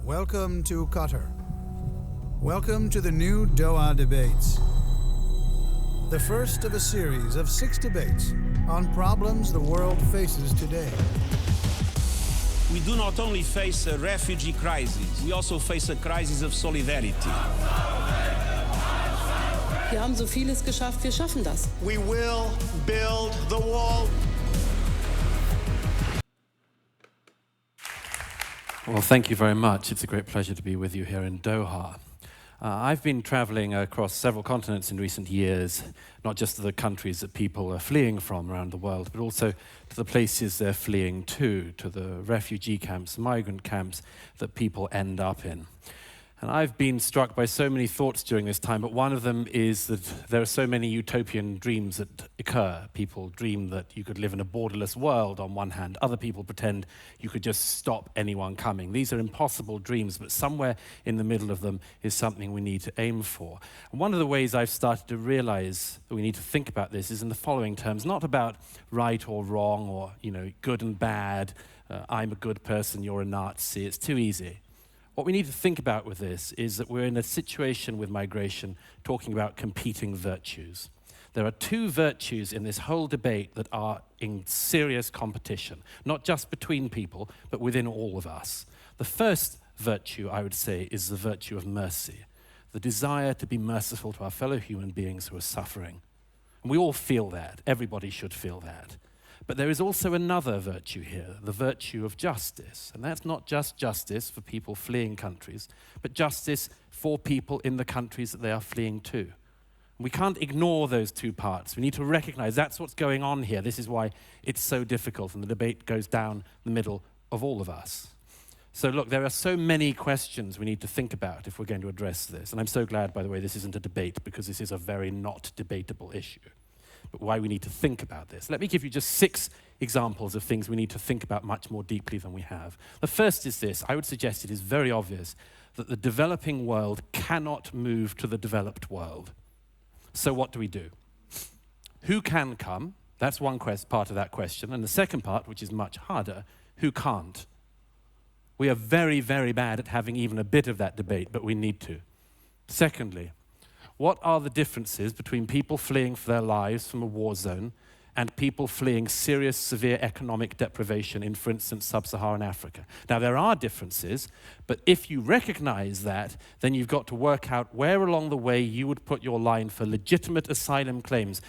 Welcome to Qatar. Welcome to the new DOHA debates. The first of a series of 6 debates on problems the world faces today. We do not only face a refugee crisis, we also face a crisis of solidarity. Wir haben so vieles geschafft, wir schaffen das. We will build the wall. Well, thank you very much. It's a great pleasure to be with you here in Doha. I've been traveling across several continents in recent years, not just to the countries that people are fleeing from around the world, but also to the places they're fleeing to the refugee camps, migrant camps that people end up in. And I've been struck by so many thoughts during this time, but one of them is that there are so many utopian dreams that occur. People dream that you could live in a borderless world on one hand. Other people pretend you could just stop anyone coming. These are impossible dreams, but somewhere in the middle of them is something we need to aim for. And one of the ways I've started to realize that we need to think about this is in the following terms, not about right or wrong or, good and bad. I'm a good person, you're a Nazi. It's too easy. What we need to think about with this is that we're in a situation with migration talking about competing virtues. There are 2 virtues in this whole debate that are in serious competition, not just between people, but within all of us. The first virtue, I would say, is the virtue of mercy, the desire to be merciful to our fellow human beings who are suffering. And we all feel that. Everybody should feel that. But there is also another virtue here, the virtue of justice. And that's not just justice for people fleeing countries, but justice for people in the countries that they are fleeing to. And we can't ignore those 2 parts. We need to recognize that's what's going on here. This is why it's so difficult, and the debate goes down the middle of all of us. So look, there are so many questions we need to think about if we're going to address this. And I'm so glad, by the way, this isn't a debate, because this is a very not debatable issue. But why we need to think about this. Let me give you just 6 examples of things we need to think about much more deeply than we have. The first is this. I would suggest it is very obvious that the developing world cannot move to the developed world. So what do we do? Who can come? That's one part of that question. And the second part, which is much harder, who can't? We are very, very bad at having even a bit of that debate, but we need to. Secondly, what are the differences between people fleeing for their lives from a war zone and people fleeing serious, severe economic deprivation in, for instance, sub-Saharan Africa? Now, there are differences, but if you recognize that, then you've got to work out where along the way you would put your line for legitimate asylum claims.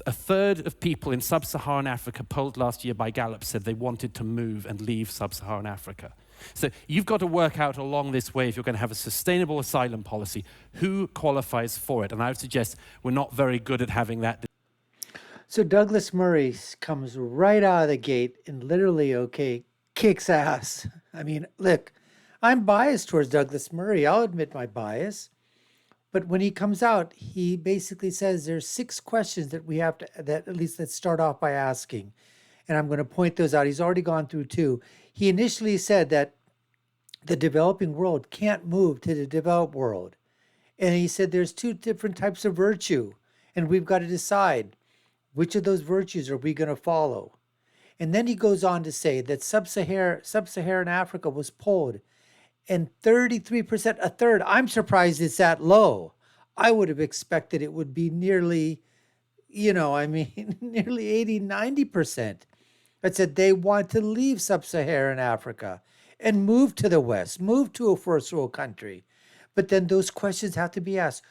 A third of people in sub-Saharan Africa polled last year by Gallup said they wanted to move and leave sub-Saharan Africa. So you've got to work out along this way, if you're going to have a sustainable asylum policy, who qualifies for it. And I would suggest we're not very good at having that. So Douglas Murray comes right out of the gate and literally, kicks ass. I mean, look, I'm biased towards Douglas Murray. I'll admit my bias. But when he comes out, he basically says there's 6 questions that we have to, that at least let's start off by asking. And I'm going to point those out. He's already gone through 2. He initially said that the developing world can't move to the developed world. And he said there's 2 different types of virtue, and we've got to decide which of those virtues are we going to follow. And then he goes on to say that sub-Saharan Africa was polled, and 33%, a third, I'm surprised it's that low. I would have expected it would be nearly, nearly 80, 90%. That said they want to leave sub-Saharan Africa and move to the West, move to a first world country. But then those questions have to be asked.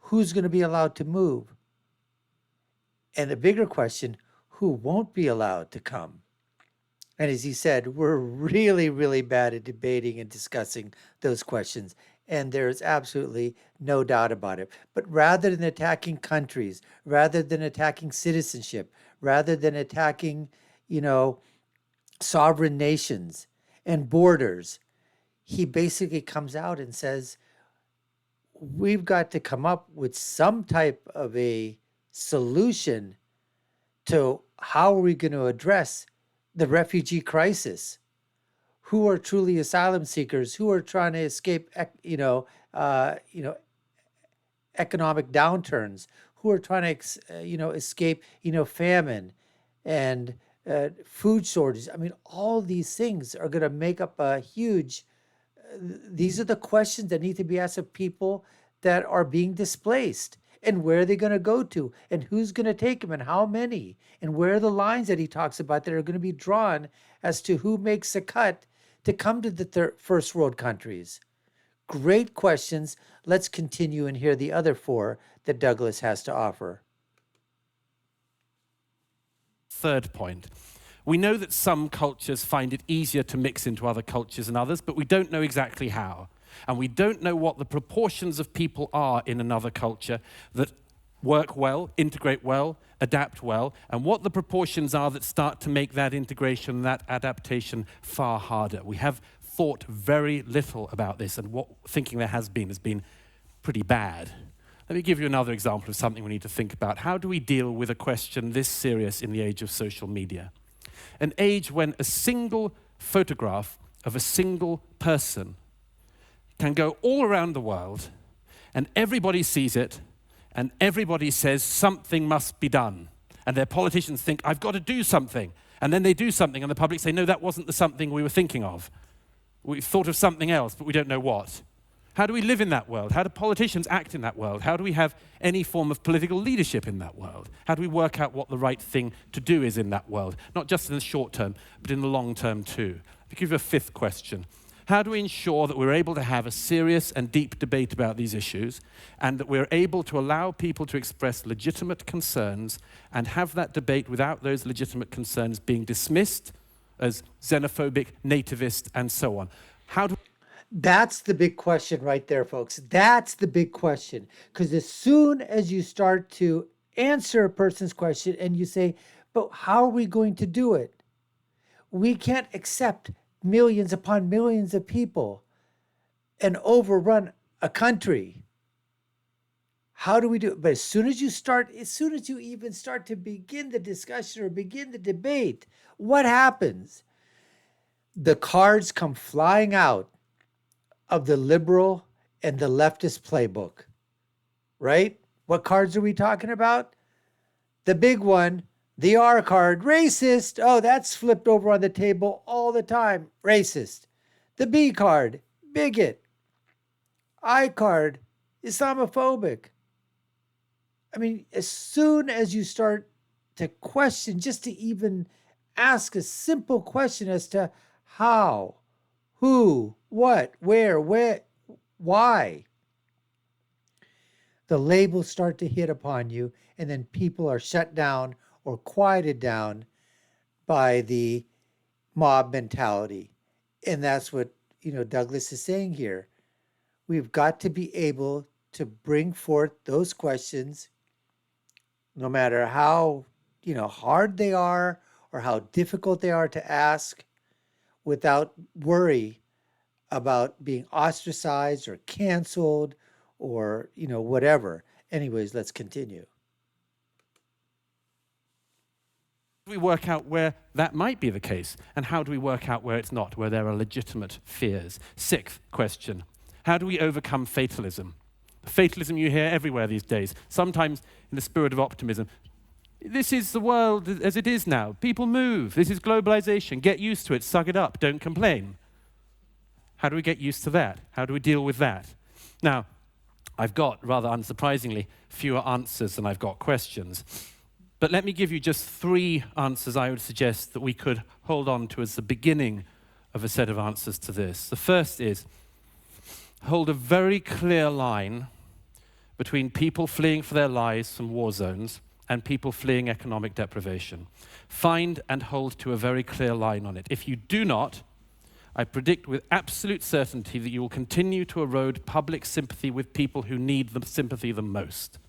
Who's going to be allowed to move? And the bigger question, who won't be allowed to come? And as he said, we're really, really bad at debating and discussing those questions. And there's absolutely no doubt about it. But rather than attacking countries, rather than attacking citizenship, rather than attacking sovereign nations and borders, he basically comes out and says, we've got to come up with some type of a solution to how are we going to address the refugee crisis. Who are truly asylum seekers, who are trying to escape, economic downturns, who are trying to, escape, famine and food shortages. I mean, all these things are going to make up a huge these are the questions that need to be asked of people that are being displaced. And where are they going to go to? And who's going to take them? And how many? And where are the lines that he talks about that are going to be drawn as to who makes a cut to come to the first world countries? Great questions. Let's continue and hear the other four that Douglas has to offer. Third point. We know that some cultures find it easier to mix into other cultures than others, but we don't know exactly how. And we don't know what the proportions of people are in another culture that work well, integrate well, adapt well, and what the proportions are that start to make that integration, that adaptation far harder. We have thought very little about this, and what thinking there has been pretty bad. Let me give you another example of something we need to think about. How do we deal with a question this serious in the age of social media? An age when a single photograph of a single person can go all around the world, and everybody sees it, and everybody says something must be done. And their politicians think, I've got to do something. And then they do something, and the public say, no, that wasn't the something we were thinking of. We've thought of something else, but we don't know what. How do we live in that world? How do politicians act in that world? How do we have any form of political leadership in that world? How do we work out what the right thing to do is in that world? Not just in the short term, but in the long term too. I'll give you a fifth question. How do we ensure that we're able to have a serious and deep debate about these issues, and that we're able to allow people to express legitimate concerns and have that debate without those legitimate concerns being dismissed as xenophobic, nativist, and so on? That's the big question right there, folks. That's the big question. Because as soon as you start to answer a person's question and you say, but how are we going to do it? We can't accept millions upon millions of people and overrun a country. How do we do it? But as soon as you even start to begin the discussion or begin the debate, what happens? The cards come flying out of the liberal and the leftist playbook, right? What cards are we talking about? The big one, the R card, racist. Oh, that's flipped over on the table all the time, racist. The B card, bigot. I card, Islamophobic. I mean, as soon as you start to question, just to even ask a simple question as to how, who, what, where, why, the labels start to hit upon you, and then people are shut down or quieted down by the mob mentality. And that's what, Douglas is saying here. We've got to be able to bring forth those questions, no matter how, hard they are or how difficult they are to ask, without worry about being ostracized or canceled or, whatever. Anyways, let's continue. How do we work out where that might be the case? And how do we work out where it's not, where there are legitimate fears? Sixth question, how do we overcome fatalism? Fatalism you hear everywhere these days, sometimes in the spirit of optimism. This is the world as it is now. People move. This is globalization. Get used to it. Suck it up. Don't complain. How do we get used to that? How do we deal with that? Now, I've got, rather unsurprisingly, fewer answers than I've got questions. But let me give you just 3 answers I would suggest that we could hold on to as the beginning of a set of answers to this. The first is, hold a very clear line between people fleeing for their lives from war zones and people fleeing economic deprivation. Find and hold to a very clear line on it. If you do not, I predict with absolute certainty that you will continue to erode public sympathy with people who need the sympathy the most,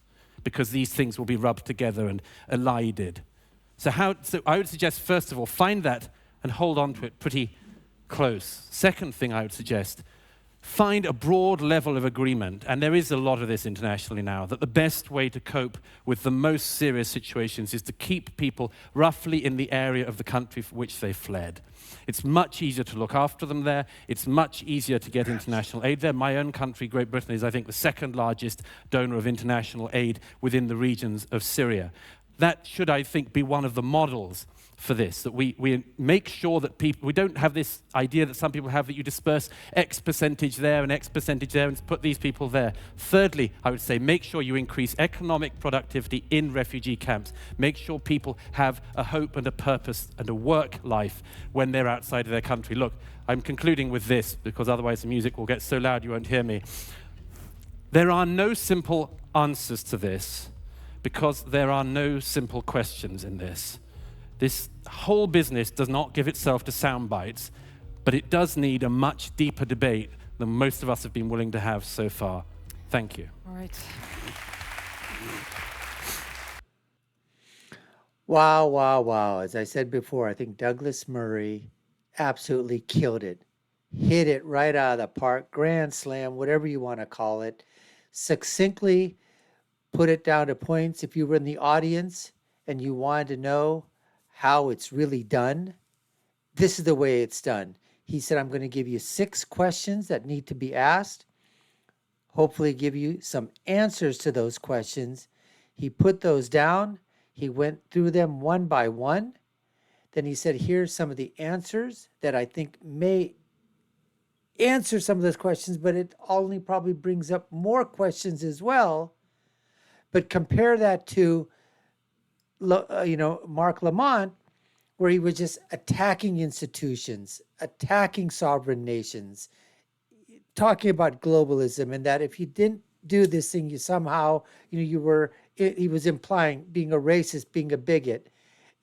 because these things will be rubbed together and elided. So I would suggest, first of all, find that and hold on to it pretty close. Second thing I would suggest, find a broad level of agreement, and there is a lot of this internationally now, that the best way to cope with the most serious situations is to keep people roughly in the area of the country for which they fled. It's much easier to look after them there. It's much easier to get international aid there. My own country, Great Britain, is, I think, the second largest donor of international aid within the regions of Syria. That should, I think, be one of the models for this, that we make sure that people, we don't have this idea that some people have that you disperse X percentage there and X percentage there and put these people there. Thirdly, I would say make sure you increase economic productivity in refugee camps. Make sure people have a hope and a purpose and a work life when they're outside of their country. Look, I'm concluding with this because otherwise the music will get so loud you won't hear me. There are no simple answers to this because there are no simple questions in this. This whole business does not give itself to sound bites, but it does need a much deeper debate than most of us have been willing to have so far. Thank you. All right. Wow, wow, wow. As I said before, I think Douglas Murray absolutely killed it. Hit it right out of the park, grand slam, whatever you want to call it. Succinctly put it down to points. If you were in the audience and you wanted to know how it's really done, this is the way it's done. He said, I'm going to give you 6 questions that need to be asked, hopefully give you some answers to those questions. He put those down. He went through them one by one. Then he said, here's some of the answers that I think may answer some of those questions, but it only probably brings up more questions as well. But compare that to Mark Lamont, where he was just attacking institutions, attacking sovereign nations, talking about globalism, and that if you didn't do this thing, you somehow, he was implying being a racist, being a bigot.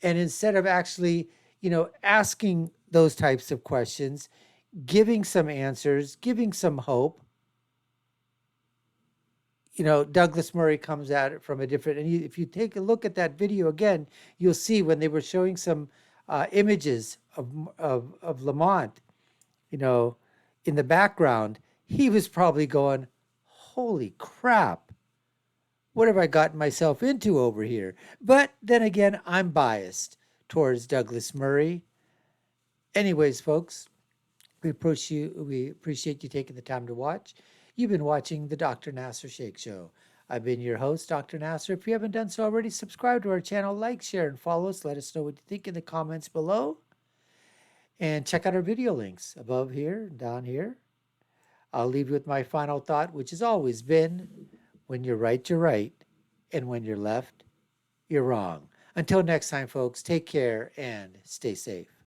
And instead of actually, asking those types of questions, giving some answers, giving some hope, Douglas Murray comes at it from a different, and if you take a look at that video again, you'll see when they were showing some images of Lamont, in the background, he was probably going, holy crap, what have I gotten myself into over here? But then again, I'm biased towards Douglas Murray. Anyways, folks, we appreciate you taking the time to watch. You've been watching the Dr. Nasir Shaikh Show. I've been your host, Dr. Nasir. If you haven't done so already, subscribe to our channel, like, share, and follow us. Let us know what you think in the comments below. And check out our video links above here and down here. I'll leave you with my final thought, which has always been, when you're right, and when you're left, you're wrong. Until next time, folks, take care and stay safe.